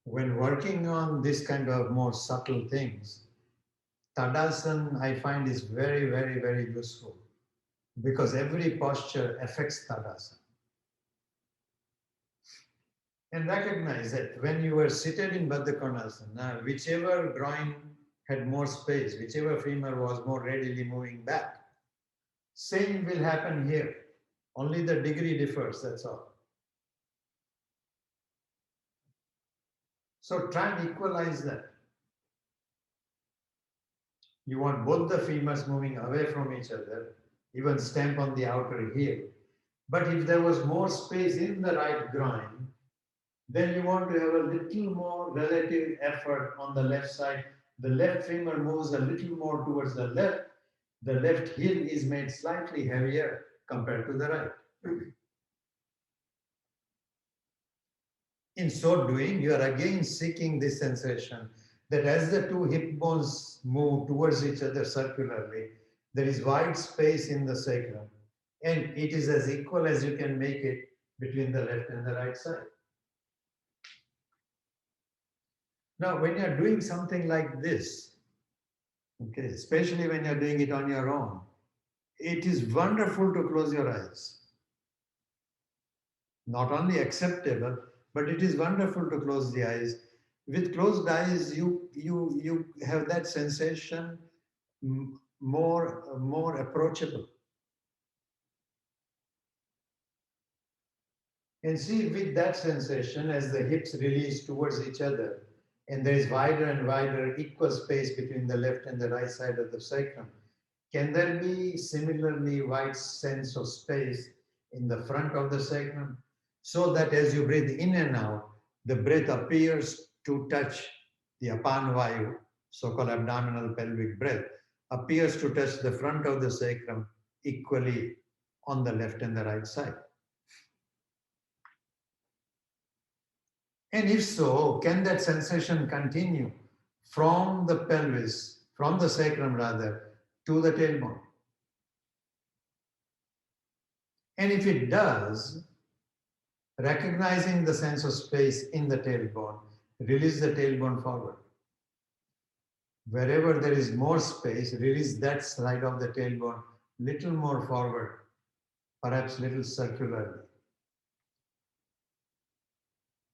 When working on this kind of more subtle things, Tadasana I find is very, very, very useful because every posture affects Tadasana. And recognize that when you were seated in Baddha Konasana, whichever groin had more space, whichever femur was more readily moving back, same will happen here. Only the degree differs, that's all. So try and equalize that. You want both the femurs moving away from each other, even stamp on the outer heel. But if there was more space in the right groin, then you want to have a little more relative effort on the left side. The left femur moves a little more towards the left. The left heel is made slightly heavier compared to the right. In so doing, you are again seeking this sensation that as the two hip bones move towards each other circularly, there is wide space in the sacrum, and it is as equal as you can make it between the left and the right side. Now, when you're doing something like this, okay, especially when you're doing it on your own, it is wonderful to close your eyes. Not only acceptable, but it is wonderful to close the eyes. With closed eyes, you have that sensation more approachable. And see, with that sensation, as the hips release towards each other, and there is wider and wider equal space between the left and the right side of the sacrum, can there be similarly wide sense of space in the front of the sacrum? So that as you breathe in and out, the breath appears to touch the apan vayu, so-called abdominal pelvic breath, appears to touch the front of the sacrum equally on the left and the right side. And if so, can that sensation continue from the pelvis, from the sacrum rather, to the tailbone? And if it does, recognizing the sense of space in the tailbone, release the tailbone forward. Wherever there is more space, release that side of the tailbone little more forward, perhaps little circularly.